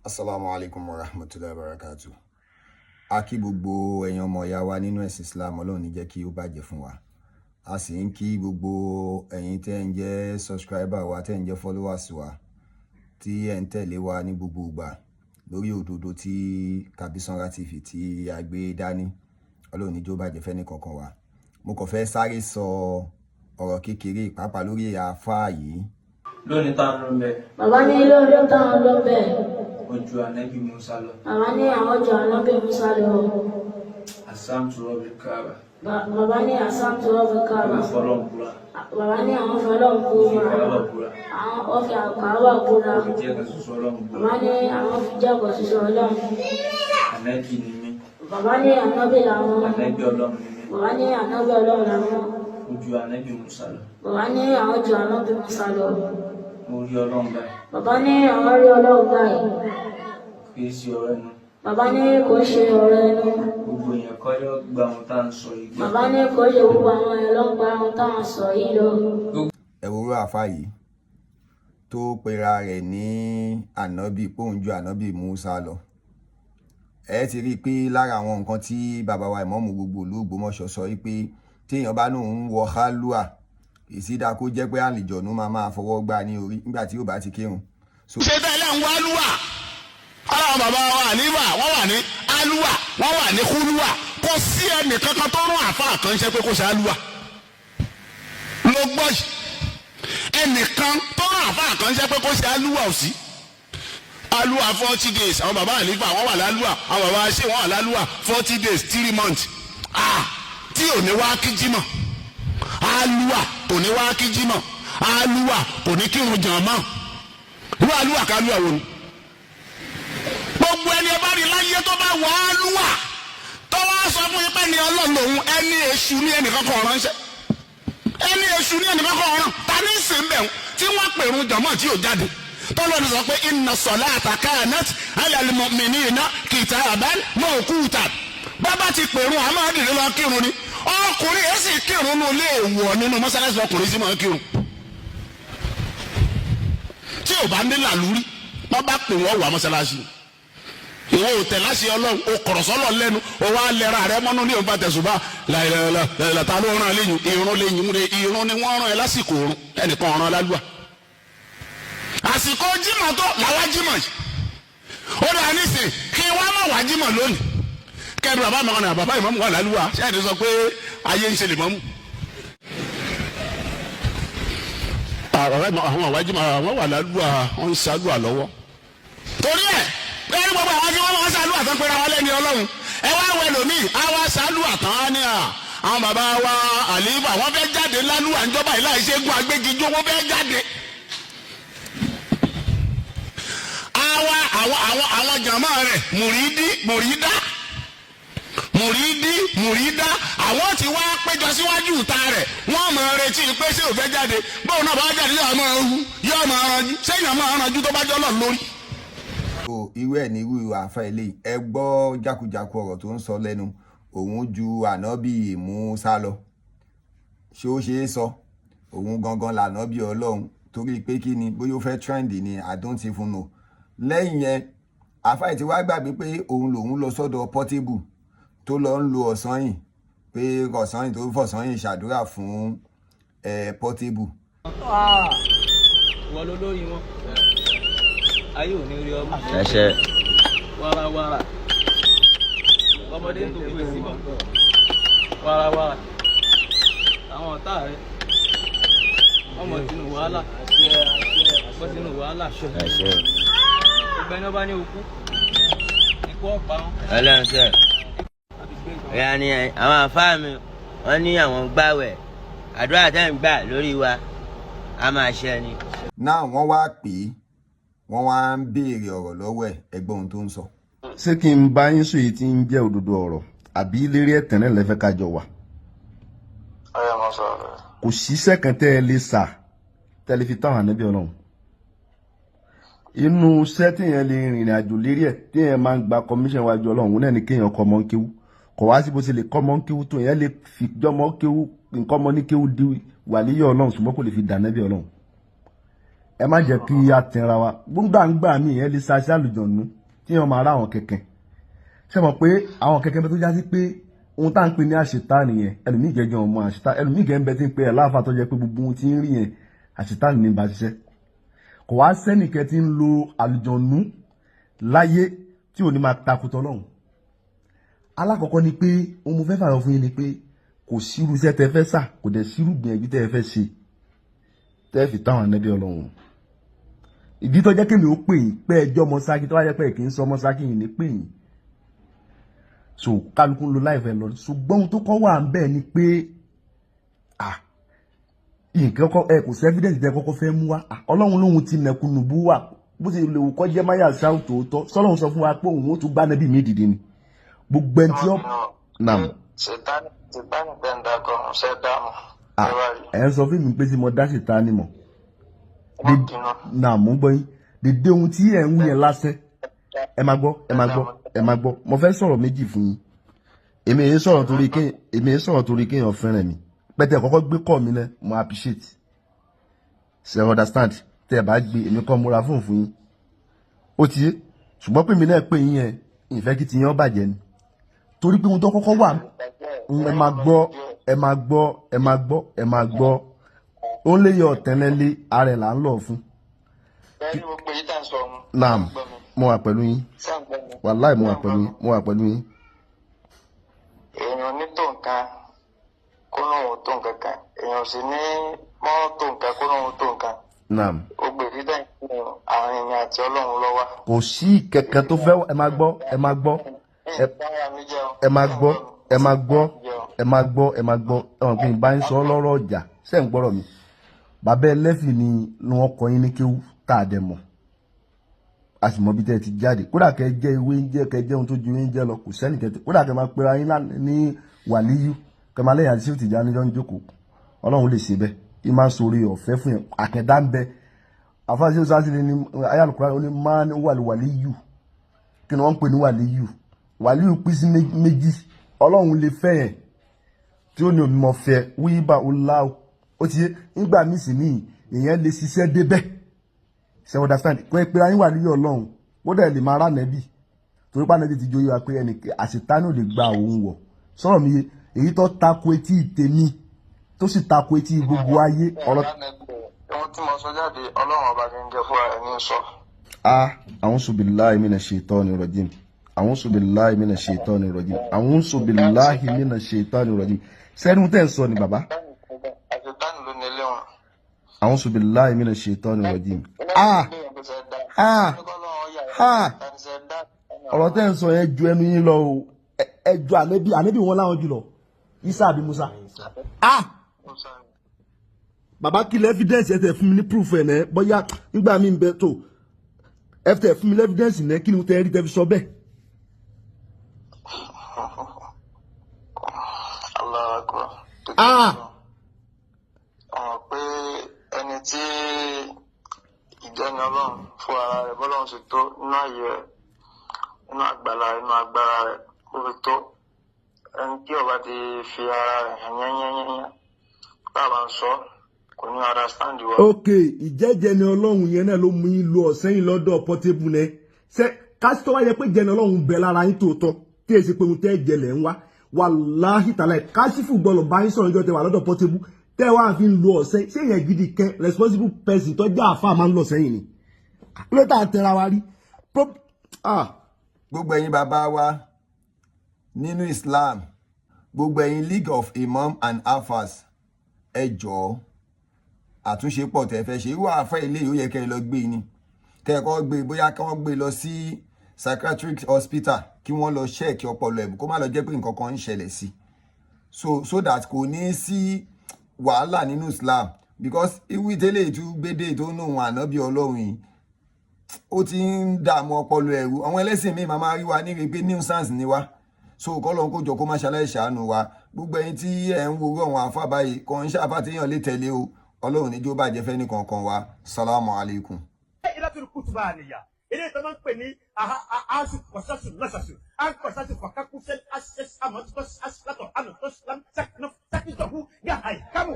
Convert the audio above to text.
Assalamu alaikum wa rahmatullahi wa barakatuh. A kí gbogbo ẹ̀yin ọmọ ìyá wa nínú ẹ̀sìn Islam, Ọlọ́run ní jẹ́ kí ó bàjẹ́ fún wa. A sì ń kí gbogbo ẹ̀yin tẹ́ ń jẹ́ subscriber wa, tẹ́ ń jẹ́ followers wa, tí ẹ̀ ń tẹ̀lé wa ní gbogbo ìgbà lórí òdodo tí Kabisanra TV tí a gbé dání. Ọlọ́run ní jẹ́ ó bàjẹ́ fẹ́ni kankan wa. Mo kàn fẹ́ sáré sọ ọ̀rọ̀ kékeré pàápàá lórí àfáà yìí. Lónìí tá ń lọ bẹ. Bàbá ní lónìí tá ń lọ bẹ. Ojú Anobi Musa lọ. Bàbá ní àwọn ojú Anobi Musa lọ. Asam tu Rabbil Kaaba. Bàbá ní Asam tu Rabbil Kaaba. Fọlọ́nkúra. Bàbá ní àwọn fọlọ́nkúra. Àwọn ọ̀fẹ́ àkàwà kúra. Bàbá ní àwọn fi jẹ́kọ̀ọ́ sísọ Ọlọ́run. Anobi ni mí. Bàbá ní Anobi làwọn. Anobi Ọlọ́run ni mí. Bàbá ní Anobi Ọlọ́run làwọn. Ojú Anobi Musa lọ. Bàbá ní àwọn ojú Anobi Musa lọ. Mo rí Ọlọ́run báyìí. Bàbá ní àwọn rí Ọlọ́run báyìí. Kì í ṣe ọ̀rọ̀ ẹnu. Bàbá ní kò ṣe ọ̀rọ̀ ẹnu. Gbogbo èèyàn kọ́ yóò gba ohun tá à ń sọ yìí. Bàbá ní kò ṣe gbogbo àwọn èèyàn ló ń gba ohun tá à ń sọ yìí lọ. Ẹ̀wòrú àfáà yìí tó pera rẹ̀ ní Anobi, póun ju Anobi Musa lọ. Ẹ ti rí i pé lára àwọn nǹkan tí bàbá wa ìmáàmù gbogbo ìlú Ògbómọ̀ṣọ́ sọ wípé téèyàn bá lóun wọ hálùwà, ìsídà kó jẹ́ pé àlìjọ̀nú máa fọwọ́ gbá ní orí nígbà tí ó bá ti kírun. Ṣé tẹ́lẹ̀ ń wá lúwà? Àwọn bàbá wa àníbà wọ́n wà ní alúwà, wọ́n wà ní kúlúwà. Kò sí ẹnì kankan tó rún àfáà kan ṣe pé kó ṣe alúwà. Ló gbọ́ yìí. Ẹnìkan tó rún àfáà kan ṣe pé kó ṣe alúwà ò sí. Alúwà 40 days, àwọn bàbá àníbà wọ́n wà lálúwà, àwọn bàbá ṣé wọ́n wà lálúwà 40 days 3 months. Tí ò ní wá kí jímọ̀. Alúwà kò ní wá kí jímọ̀. Alúwà kò ní kírun jàmá. Irú alúwà ká alúwà wo ni? Gbogbo ẹni ẹ bá rí láyé tó bá wọ alúwà tó wá sọ fún yín pé ní Ọlọ́run lòun, ẹni èṣù ní ẹnìkan kan ránṣẹ́. Ẹni èṣù ní ẹnìkan kan rán. Ta ní sìn bẹ̀ tí wọ́n pèrún jàmá tí ò jáde. Tọ́lọ́run sọ pé inna salata kanat ala al-mu'minina kitaban mawqutan. Bàbá ti pèrún àmọ́ àdìrí lọ kírun ni. Ọkùnrin yẹn sì kírun nínú ilé ìwọ̀ nínú mọ́sálásí ọkùnrin sí máa kírun. Tí ò bá ní làlúrí wọ́n bá pè wọ́n wà mọ́sálásí. Ìwọ ò tẹ̀ láṣẹ Ọlọ́run o kọ̀rọ̀ sọ́lọ̀ lẹ́nu o wá lẹ́ra rẹ mọ́nú ní òun bá tẹ̀sùn bá láìláìlá ta ló rán léyìn irun ni wọ́n rán ẹ lásìkò òrun ẹnìkan rán lálùwà. Àsìkò jímọ̀ tó làwa jímọ̀ yìí ó dà nísìn kí wọ́n má wá jímọ̀ lónìí kẹ́ni bàbá mi ọ̀nà bàbá ìmọ̀mù wà lálùwà ṣé ẹni sọ pé ayé ń ṣe lè mọ́mù. Àwọn àwájímọ̀ àwọn wà lálùwà wọ́n ń ṣàlùwà lọ́wọ́. Torí ẹ̀ lórí gbogbo àwọn tí wọ́n máa ń ṣàlùwà tán pé ra wọn lẹ́ni Ọlọ́run ẹ wá wẹ lómi àwa ṣàlùwà tán á ní àwọn bàbá wa àlìbà wọ́n fẹ́ jáde lálùwà ńjọba ìlà ìṣègùn agbégijó wọ́n fẹ́ jáde. Àwọn jàmá rẹ̀ mùrídá àwọn tí wá péjọ síwájú ìta rẹ̀ wọ́n máa retí pé ṣé ò fẹ́ jáde bóun náà bá jáde yóò máa ranjú sẹ́yìn máa ranjú tó bá jọ́ lọ lórí. Irú ẹ̀ ní irú àfa ilé ẹ gbọ́ jákujàku ọ̀rọ̀ tó ń sọ lẹ́nu òun ju Anobi Musa lọ. Ṣé ó ṣeé sọ òun gangan l'Anobi Ọlọ́run torí pé kí ni bóyá ó fẹ́ trend ni I don't even know. Lẹ́yìn yẹn àfa ìtí wá gbàgbé pé òun lòun lọ sọ́dọ̀ Portable tó lọ ń lo ọ̀sán yìí pé ọ̀sán yìí tó fọ̀sán yìí ṣàdúrà fún Portable. Wọ́n ló lórí wọn ayé ò ní rí ọmọ ẹsẹ wàràwàrà ọmọdé tó gbé síbọ̀ wàràwàrà àwọn ọ̀tá rẹ̀ ọmọ sínú wàhálà bọ́ sínú wàhálà ẹsẹ ọgbẹ́ni ọba ní okú ikú ọ̀pá wọn. ẹlẹ́nsẹ̀ ìyá ni àwọn àfáà mi wọ́n ní àwọn gbàwẹ̀ àdúrà tẹ́ ń gbà lórí wa a máa ṣe ni. Náà wọ́n wá pè é wọ́n wá ń béèrè ọ̀rọ̀ lọ́wọ́ ẹ̀ ẹgbẹ́ ohun tó ń sọ. Ṣé kí n bá yín sọ èyí tí ń jẹ́ òdodo ọ̀rọ̀ àbí lérí ẹ̀tẹ̀ náà lẹ́fẹ́ kájọ wà? Kò síṣẹ́ kan tẹ́ ẹ lè sà tẹ́ lè fi táwọn ànábì Ọlọ́run. Inú iṣẹ́ téèyàn lè rìnrìn àjò lérí ẹ̀ téèyàn máa ń gba commission wájú Ọlọ́run náà ni kéèyàn kọ́ mọ́ ń kéwú. Kò wá sí bó ṣe lè kọ́ mọ́ ń kéwú tó yẹn lè fi jọmọ́ kéwú nǹkan mọ́ ní kéwú di wàlíyọ̀ Ọlọ́run ṣùgbọ́n kò lè fi dà ànábì Ọlọ́run. ẹ má jẹ́ kí a tẹnra wa gbóngbàǹgbà mi ẹ lè ṣaṣẹ́ àlùjọ̀nù tí wọ́n máa rá àwọn kẹ̀kẹ́ ṣe mọ̀ pé àwọn kẹ̀kẹ́ bẹ tó já sí pé ohun tá à ń pè ní àṣetá nìyẹn ẹlòmíì gẹ́gẹ́ ọmọ àṣetá ẹlòmíì gẹ́gẹ́ ń bẹ tí ń pe ẹ̀ láàfà tó jẹ́ pé gbogbo ohun tí ń rí yẹn àṣetá ní bá ṣiṣẹ́ kò wá sẹ́nìkẹ́ tí ń lo àlùjọ̀nù láyé tí ò ní máa takùtọ̀ lọ́hùn. alákọ̀ọ́kọ́ ni pé ohun mo fẹ́ fàyọ fún yín ni pé kò sírú iṣẹ́ tẹ́ fẹ́ sà kò dẹ̀ sírú gbìyànjú tẹ́ fẹ́ ṣe tẹ́ fi táwọn ànábì Ọlọ́run. ìdí tó jẹ́ kémi ó pè yín pé ẹjọ́ mọ́sákì tó wáyé pé kì í sọ mọ́sákì yìí ní pè yín so kálukú ń lo láìfẹ́ lọ ṣùgbọ́n ohun tó kọ́ wà ń bẹ̀ ni pé nǹkan kọ́ ẹ kò sí evidence tẹ́ kọ́kọ́ fẹ́ mú wa Ọlọ́run lóhun ti nẹ̀kúnnù bú wà bó ṣe lè wò kọ́ jẹ́ máyà ṣáà tòótọ́ sọ́lọ́run sọ fún wa pé òun ó tún gbá nẹ́bí mi dìde ni gbogbo ẹni tí ó nàm. Sètánì tẹ̀ǹdà kan ṣe dáàmú. ẹ ń sọ fún mi pé tí mo dá Sètánì mọ̀ nà mú gbọ́ yín dédé ohun tí ẹ̀ ń wú yẹn lásẹ̀ ẹ máa gbọ́ mo fẹ́ sọ̀rọ̀ méjì fún yín èmi èyí sọ̀rọ̀ torí kéèyàn fẹ́ràn mi pẹ̀tẹ́ kọ́kọ́ gbé kọ́ mi náà mo appreciate ṣe understand tẹ́ ẹ bá gbé èmi kọ́ múra fún yín ó ti yé ṣùgbọ́n pé mi náà pè yín yẹn ìfẹ́ kí ti yẹn ó bàjẹ́ ni torí pé ohun tó kọ́kọ́ wà ẹ máa gbọ́ ó ń lé yọ ọ̀tẹ́lẹ́lé ara ẹ̀ là ń lọ fún. naam mo wà pẹ̀lú yín wàláì mo wà pẹ̀lú yín. èèyàn ní tó nǹkan kó lóun tó nǹkan kan èèyàn sì ní mọ́ tó nǹkan kó lóun tó nǹkan. naam. ó gbèrú dá ìpín àwọn èèyàn àti Ọlọ́run ló wà. kò sí kẹ̀kẹ́ tó fẹ́ ẹ máa gbọ́ ẹ̀wọ̀n pé ìbá ń sọ lọ́rọ̀ ọjà ṣé ń gbọ́rọ̀ mi bàbá ẹlẹ́fì ni wọ́n kọ́ yín ní kéwú tá a dẹ̀ mọ̀ a sì mọ bí tẹ́ ẹ ti jáde kódà kẹ́ jẹ́ ìwé ń jẹ́ kẹ́ jẹ́ ohun tó ju yín jẹ́ lọ kò sẹ́nì kẹ́tẹ́ kódà kẹ́ máa pera yín ní wàlíyú kẹ́ máa lẹ́yìn àti sí òtìjà níjọ́ ń jókòó Ọlọ́run lè ṣe bẹ́ẹ̀ kí máa sori ọ̀fẹ́ fún yẹn àkẹ́dá ń bẹ àfáàsì òsàsílẹ̀ ní ayélujára ó ní máa ń wàlíyú kí ni wọ́n ń pè ní wàlíyú pín sí méjì Ọlọ́run lè fẹ́ yẹn tí ó ní òmìmọ̀ fẹ́ wíbà ọláwọ̀ ó ti yé nígbà míì sì ní èèyàn lè ṣiṣẹ́ débẹ̀ ṣe understand pé pé ayé wà níyọ̀ Ọlọ́run ó dẹ̀ lè máa rà nẹ́bì torí pé nẹ́bì ti jóyè wa pé ẹnì àṣetánì ò lè gba òun wọ̀ sọ̀rọ̀ mi èyí tó tako etí tèmi tó sì tako etí gbogbo ayé ọ̀rọ̀. ohun tí mo sọ jáde Ọlọ́run ọba ti ń jẹ fún ẹ ní sọ. a'udhu billahi minash shaitani rajim a'udhu billahi minash shaitani rajim a'udhu billahi minash shaitani rajim sẹ́nu tẹ́ ń sọ ni bàbá. àṣetánì ló ní ilé wọn. a'udhu billahi minash shaitani rajim. ọ̀rọ̀ tẹ́ ń sọ yẹn ju ẹnu yín lọ o ẹ ju ànábì wọn láwọn jùlọ Isa àbí Musa. bàbá kí lẹ́ evidence ẹ tẹ̀ fún mi ní proof ẹ̀ náà bóyá nígbà mi ń bẹ tó ẹ tẹ̀ fún mi ní evidence náà kí ni mo tẹ́ rí tẹ́ fi sọ bẹ́ẹ̀. ọ̀rọ̀ pé ẹni tí ìjẹni Ọlọ́run fún ara rẹ̀ bọ́lọ́run sì tó nínú ààyè rẹ̀ nínú àgbàlá inú agbára rẹ̀ ó fi tó ẹni tí ọba ti fi ara rẹ̀ hàn yányányányá bàbá ń sọ kò ní understand wa. ok ìjẹ́jẹ́ ni Ọlọ́run yẹn náà ló mú yín lọ ọ̀sẹ́yìn lọ́dọ̀ Portable náà ṣe kásítọ́ wáyé pé jẹ́ni Ọlọ́run bẹ lára yín tòótọ́ tí èsì pé òun tẹ́ jẹlẹ̀ ń wá wàláhì tàlà káṣífù gbọ́dọ̀ bá yín sọ̀rọ̀ níjọ́ tẹ wà lọ́dọ̀ Portable tẹ́ wàá fi ń lo ọ̀sẹ́ ṣé yẹn gidi kẹ́ responsible person tó jẹ́ àfa máa ń lọ sẹ́yìn ni ló tà ń tẹra wa rí. gbogbo ẹ̀yin bàbá wa nínú Islam gbogbo ẹ̀yin League of Imam and Alfas ẹ jọ̀ọ́ àtúnṣe pọ̀ tẹ́ fẹ́ ṣe irú àfẹ́ ilé yìí ó yẹ kẹ́ ẹ lọ gbé ni kẹ́ẹ̀kọ́ gbé bóyá kí wọ́n gbé lọ sí psychiatric hospital kí wọ́n lọ ṣẹ́ẹ̀kì ọpọlọ ẹ̀ kó má lọ jẹ́ pé nǹkan kan ń ṣẹlẹ̀ sí so that kò ní sí wàhálà nínú Islam because iwu ìtẹ́lẹ̀ ètò gbédè tó nù wọn ànábì Ọlọ́run yìí ó ti ń dààmú ọpọlọ ẹ̀rù àwọn ẹlẹ́sìn míì máa rí wa ní pé nuisance ni wá so kọ́lọ́n kó jọ kó má ṣaláì ṣàánú wa gbogbo ẹ̀yin tí ẹ̀ ń wo àwọn àfa báyìí kàn ń ṣàfà téèyàn lè tẹ̀lé o Ọlọ́run níjó bàjẹ́ fẹ́ ní kankan wa salamu alaykum. ilé ìtọ́ máa ń pè ní aṣù kọ̀ṣáṣù lọ́ṣàṣù àkọ̀ṣáṣù fàkákú sẹ́ni àṣẹṣ àmọ́ tó ṣàṣù látọ̀ àmọ́ tó ṣàlámù sákìtọ̀ fún yàrá ìkámù.